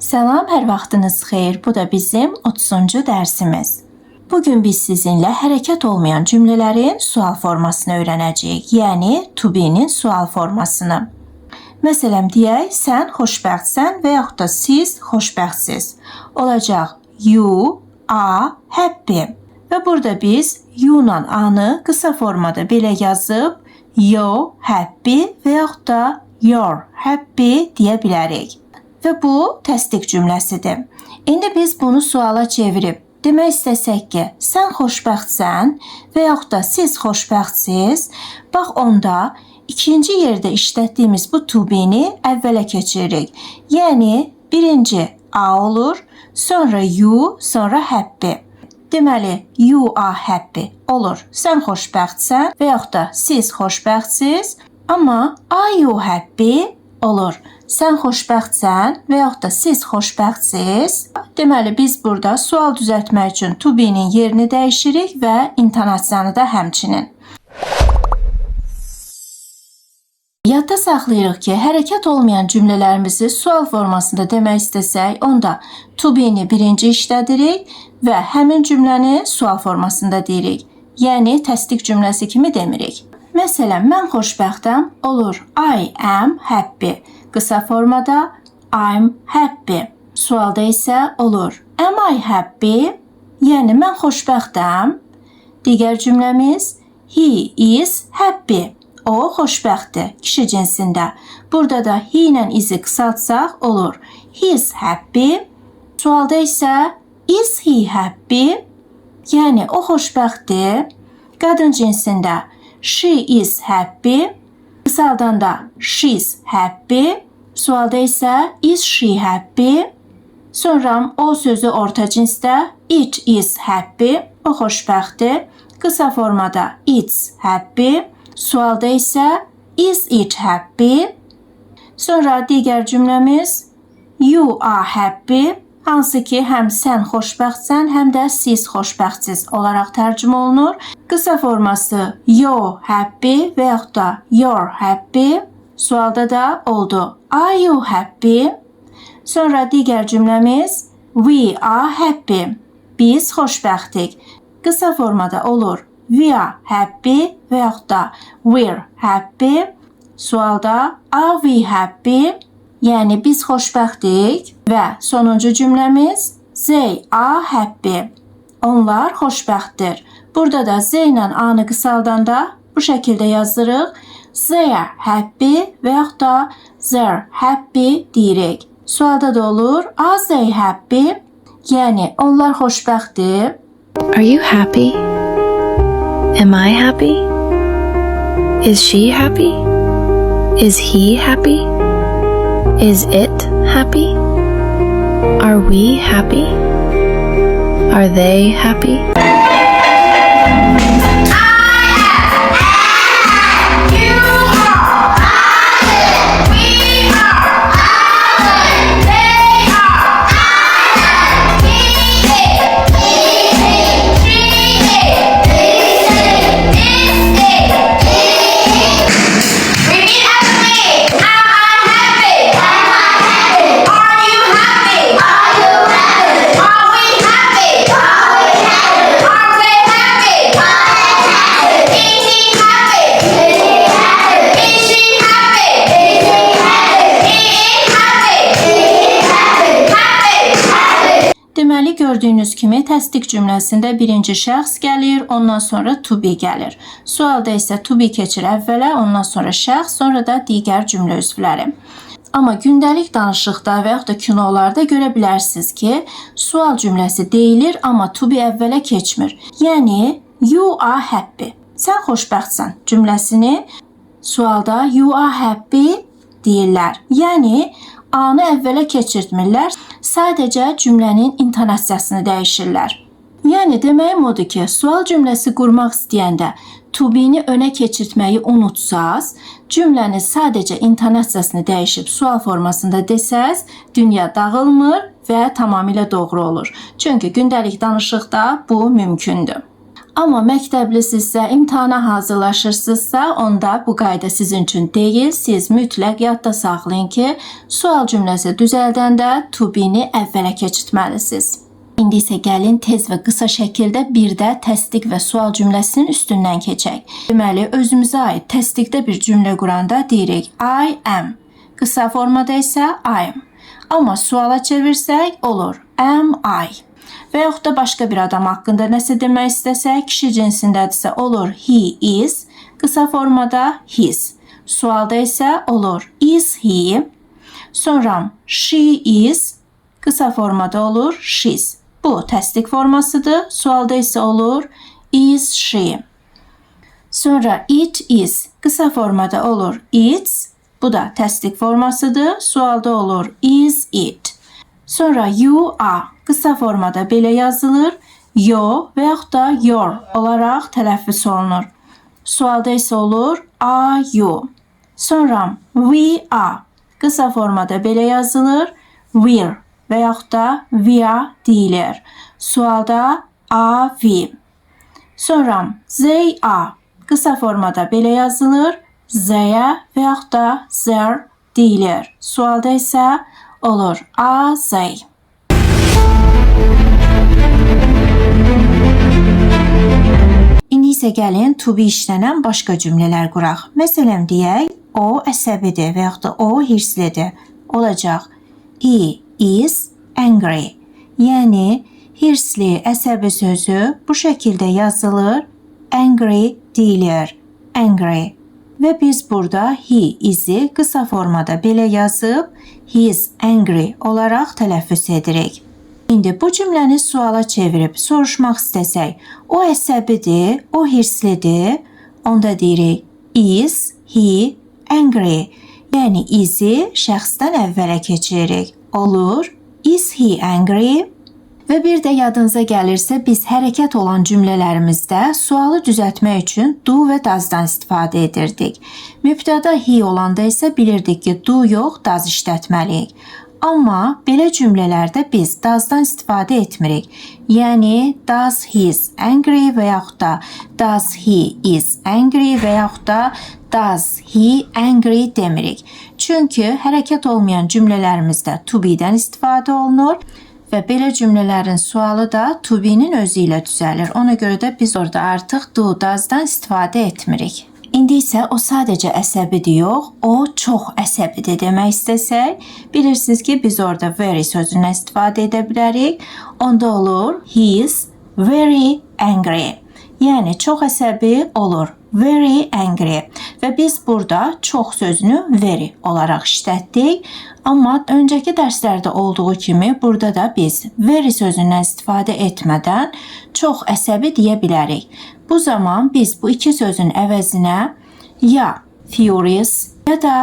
Selam, hər vaxtınız xeyir. Bu da bizim 30-cu dərsimiz. Bugün biz sizinlə hərəkət olmayan cümlələrin sual formasını öyrənəcəyik. Yəni, to be'nin sual formasını. Məsələn, deyək, sən xoşbəxtsən və yaxud da siz xoşbəxtsiz. Olacaq, you are happy. Və burada biz you-la a-nı qısa formada belə yazıb, you happy və yaxud da you're happy deyə bilərik. Və bu təsdiq cümləsidir. İndi biz bunu suala çevirib demək istəsək ki, sən xoşbəxtsən və yaxud da siz xoşbəxtsiz, bax onda ikinci yerdə işlətdiyimiz bu to be'ni əvvələ keçiririk. Yəni, birinci a olur, sonra you, sonra happy. Deməli, you are happy olur. Sən xoşbəxtsən və yaxud da siz xoşbəxtsiz, amma are you happy olur. Sən xoşbəxtsən və yaxud da siz xoşbəxtsiz. Deməli, biz burada sual düzəltmək üçün to be'nin yerini dəyişirik və intonasiyanı da həmçinin. Yadda saxlayırıq ki, hərəkət olmayan cümlələrimizi sual formasında demək istəsək, onda to be'ni birinci işlədirik və həmin cümləni sual formasında deyirik. Yəni, təsdiq cümləsi kimi demirik. Məsələn, mən xoşbəxtəm olur. I am happy. Qısa formada I'm happy. Sualda isə olur. Am I happy? Yəni, mən xoşbəxtəm. Digər cümləmiz he is happy. O xoşbəxtdir, kişi cinsində. Burada da he ilə izi qısaltsaq olur. He is happy. Sualda isə is he happy? Yəni, o xoşbəxtdir. Qadın cinsində she is happy. Qısaldanda she's happy. Sualda isə is she happy? Sonra o sözü orta cinsdə it is happy. O xoşbəxtdir. Qısa formada it's happy. Sualda isə is it happy? Sonra digər cümləmiz you are happy. Hansı ki, həm sən xoşbəxtsən, həm də siz xoşbəxtsiz olaraq tərcümə olunur. Qısa forması you're happy və yaxud da you're happy. Sualda da oldu. Are you happy? Sonra digər cümləmiz we are happy. Biz xoşbəxtik. Qısa formada olur. We are happy və yaxud da we're happy. Sualda are we happy? Yəni, biz xoşbəxtik və sonuncu cümləmiz they are happy. Onlar xoşbəxtdir. Burada da z ilə a-nı qısaldanda bu şəkildə yazırıq. They are happy və yaxud da they're happy deyirik. Sualda da olur. Are they happy? Yəni, onlar xoşbəxtdir. Are you happy? Am I happy? Is she happy? Is he happy? Is it happy? Are we happy? Are they happy? Deməli, gördüyünüz kimi təsdiq cümləsində birinci şəxs gəlir, ondan sonra to be gəlir. Sualda isə to be keçir əvvələ, ondan sonra şəxs, sonra da digər cümlə üzvləri. Amma gündəlik danışıqda və yaxud da kinolarda görə bilərsiniz ki, sual cümləsi deyilir, amma to be əvvələ keçmir. Yəni, you are happy. Sən xoşbəxtsən cümləsini sualda you are happy deyirlər. Yəni, a-nı əvvələ keçirtmirlər, sadəcə cümlənin intonasiyasını dəyişirlər. Yəni, deməyim odur ki, sual cümləsi qurmaq istəyəndə to be'ni önə keçirtməyi unutsaz, cümləni sadəcə intonasiyasını dəyişib sual formasında desəz, dünya dağılmır və tamamilə doğru olur. Çünki gündəlik danışıqda bu mümkündür. Amma məktəblisinizsə, imtahana hazırlaşırsınızsa, onda bu qayda sizin üçün deyil. Siz mütləq yadda saxlayın ki, sual cümləsi düzəldəndə to be-ni əvvələ keçirtməlisiniz. İndi isə gəlin tez və qısa şəkildə bir də təsdiq və sual cümləsinin üstündən keçək. Deməli, özümüzə aid təsdiqdə bir cümlə quranda deyirik I am. Qısa formada isə I'm. Amma suala çevirsək olur am I. Və yaxud da başqa bir adam haqqında nəsə demək istəsək, kişi cinsindədirsə olur he is. Qısa formada his. Sualda isə olur is he. Sonra she is. Qısa formada olur she's. Bu təsdiq formasıdır. Sualda isə olur is she. Sonra it is. Qısa formada olur it's. Bu da təsdiq formasıdır. Sualda olur is it. Sonra you are. Qısa formada belə yazılır. Yo və yaxud da your olaraq tələffüz olunur. Sualda isə olur are you. Sonra we are. Qısa formada belə yazılır. We're və yaxud da we are deyilir. Sualda are we. Sonra they are. Qısa formada belə yazılır. They'e və yaxud da their deyilir. Sualda isə olur are they. İndi isə gəlin to be işlənən başqa cümlələr quraq. Məsələn deyək, o əsəbidir və yaxud da o hirslidir. Olacaq he is angry. Yəni hirsli, əsəbi sözü bu şəkildə yazılır. Angry deyilir. Angry. Və biz burada he is'i qısa formada belə yazıb he is angry olaraq tələffüz edirik. İndi bu cümləni suala çevirib soruşmaq istəsək, o əsəbidir, o hirslidir, onda deyirik is he angry. Yəni is'i şəxsdən əvvələ keçiririk. Olur is he angry? Və bir də yadınıza gəlirsə, biz hərəkət olan cümlələrimizdə sualı düzəltmək üçün do və does'dan istifadə edirdik. Mübtəda he olanda isə bilirdik ki, do yox, does işlətməliyik. Amma belə cümlələrdə biz does'dan istifadə etmirik. Yəni does he is angry və yaxud da does he is angry və yaxud da does he angry demirik. Çünki hərəkət olmayan cümlələrimizdə to be-dən istifadə olunur və belə cümlələrin sualı da to be-nin özü ilə düzəlir. Ona görə də biz orada artıq do, does'dan istifadə etmirik. İndi isə o sadəcə əsəbidir yox, o çox əsəbidir demək istəsək, bilirsiniz ki, biz orada very sözündən istifadə edə bilərik. Onda olur he is very angry. Yəni çox əsəbi olur. Very angry. Və biz burada çox sözünü very olaraq işlətdik. Amma öncəki dərslərdə olduğu kimi burada da biz very sözündən istifadə etmədən çox əsəbi deyə bilərik. Bu zaman biz bu iki sözün əvəzinə ya furious ya da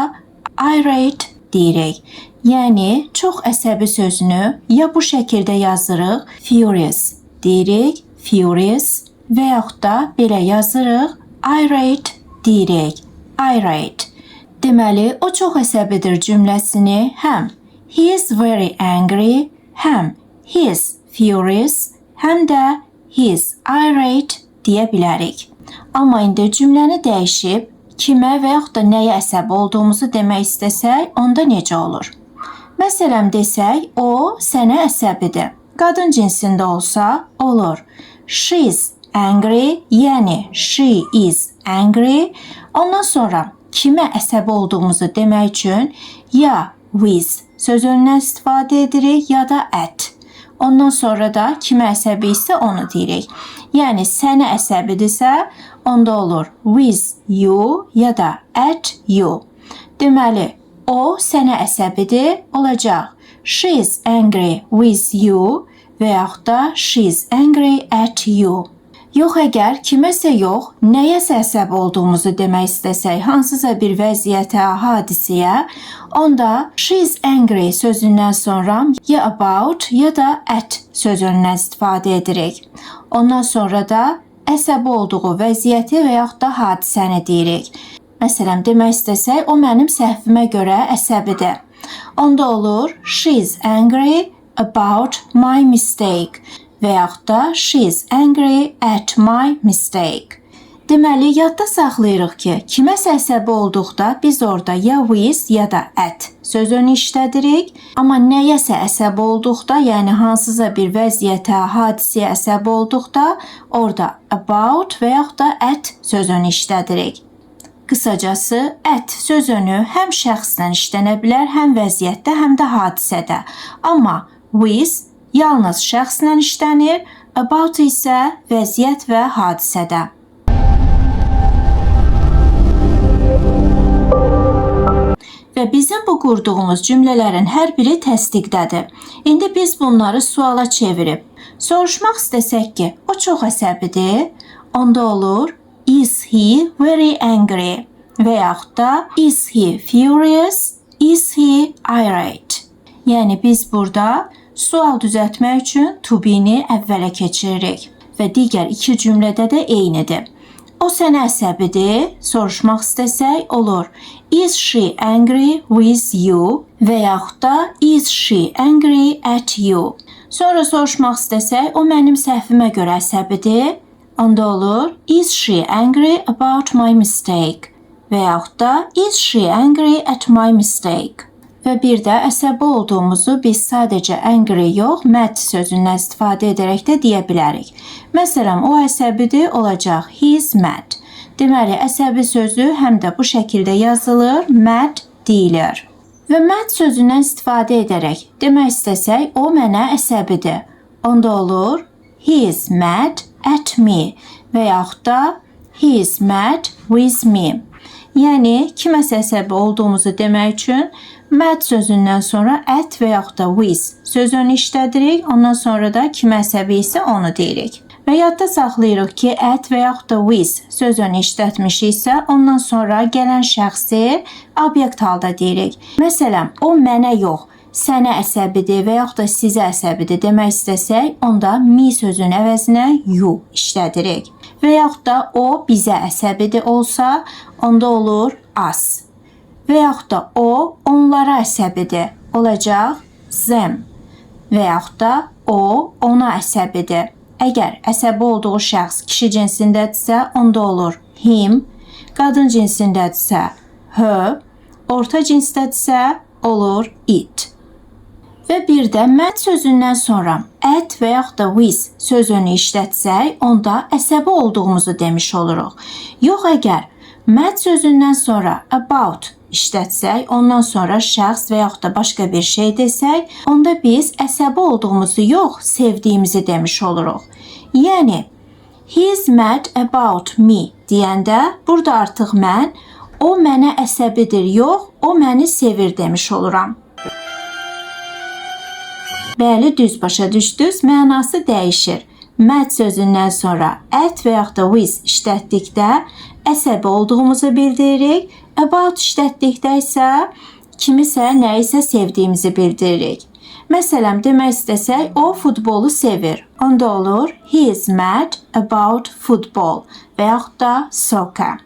irate deyirik. Yəni çox əsəbi sözünü ya bu şəkildə yazırıq, furious deyirik, furious və yaxud da belə yazırıq, irate deyirik, irate. Deməli, o çox əsəbidir cümləsini həm he is very angry, həm he is furious, həm də he is irate deyə bilərik. Amma indi cümləni dəyişib kimə və yaxud da nəyə əsəb olduğumuzu demək istəsək, onda necə olur? Məsələn desək, o sənə əsəbidir. Qadın cinsində olsa olur. She is angry, yəni she is angry. Ondan sonra kimə əsəb olduğumuzu demək üçün ya with sözündən istifadə edirik ya da at. Ondan sonra da kimə əsəbi isə onu deyirik. Yəni sənə əsəbidirsə, onda olur with you ya da at you. Deməli, o sənə əsəbidir, olacaq she is angry with you və yaxud da she is angry at you. Yox, əgər kiməsə yox, nəyəsə əsəb olduğumuzu demək istəsək, hansısa bir vəziyyətə, hadisəyə, onda she is angry sözündən sonra ya about ya da at sözündən istifadə edirik. Ondan sonra da əsəbi olduğu vəziyyəti və yaxud da hadisəni deyirik. Məsələn, demək istəsək, o mənim səhvimə görə əsəbidir. Onda olur she is angry about my mistake. və yaxud da she's angry at my mistake. Deməli, yadda saxlayırıq ki, kiməsə əsəbi olduqda biz orada ya with ya da at sözünü işlədirik. Amma nəyəsə əsəbi olduqda, yəni hansısa bir vəziyyətə, hadisəyə əsəbi olduqda orada about və yaxud da at sözünü işlədirik. Qısacası, at sözünü həm şəxslə işlənə bilər, həm vəziyyətdə, həm də hadisədə. Amma with yalnız şəxslə işlənir, about isə vəziyyət və hadisədə. Və bizim bu qurduğumuz cümlələrin hər biri təsdiqdədir. İndi biz bunları suala çevirib soruşmaq istəsək ki, o çox əsəbidir, onda olur is he very angry və yaxud da is he furious, is he irate. Yəni biz burada sual düzəltmək üçün to be-ni əvvələ keçiririk və digər iki cümlədə də eynidir. O sənə əsəbidir, soruşmaq istəsək olur is she angry with you və yaxud da is she angry at you. Sonra soruşmaq istəsək o mənim səhvimə görə əsəbidir, onda olur is she angry about my mistake və yaxud da is she angry at my mistake. Və bir də əsəbi olduğumuzu biz sadəcə angry yox, mad sözündən istifadə edərək də deyə bilərik. Məsələn, o əsəbidir olacaq he is mad. Deməli, əsəbi sözü həm də bu şəkildə yazılır, mad deyilir. Və mad sözündən istifadə edərək demək istəsək, o mənə əsəbidir. Onda olur he is mad at me və yaxud da he is mad with me. Yəni, kiməsə əsəbi olduğumuzu demək üçün mad sözündən sonra at və yaxud da with sözünü işlədirik, ondan sonra da kimə əsəbi isə onu deyirik. Və yadda saxlayırıq ki, at və yaxud da with sözünü işlətmişiksə, ondan sonra gələn şəxsi obyekt halda deyirik. Məsələn, o mənə yox, sənə əsəbidir və yaxud da sizə əsəbidir demək istəsək, onda me sözünün əvəzinə you işlədirik. Və yaxud da o bizə əsəbidir olsa, onda olur us. Və yaxud da o onlara əsəbidir, olacaq them. Və yaxud da o ona əsəbidir. Əgər əsəbi olduğu şəxs kişi cinsindədirsə, onda olur him, qadın cinsindədirsə her, orta cinsdədirsə olur it. Və bir də mad sözündən sonra at və yaxud da with sözünü işlətsək, onda əsəbi olduğumuzu demiş oluruq. Yox, əgər mad sözündən sonra about işlətsək, ondan sonra şəxs və yaxud da başqa bir şey desək, onda biz əsəbi olduğumuzu yox, sevdiyimizi demiş oluruq. Yəni, he's mad about me deyəndə, burada artıq mən, o mənə əsəbidir yox, o məni sevir demiş oluram. Bəli, düz başa düşdünüz, mənası dəyişir. Mad sözündən sonra at və yaxud da with işlətdikdə əsəbi olduğumuzu bildiririk. About işlətdikdə isə kimisə, nəyisə sevdiyimizi bildiririk. Məsələn, demək istəsək, o futbolu sevir. Onda olur he is mad about football və yaxud da soccer.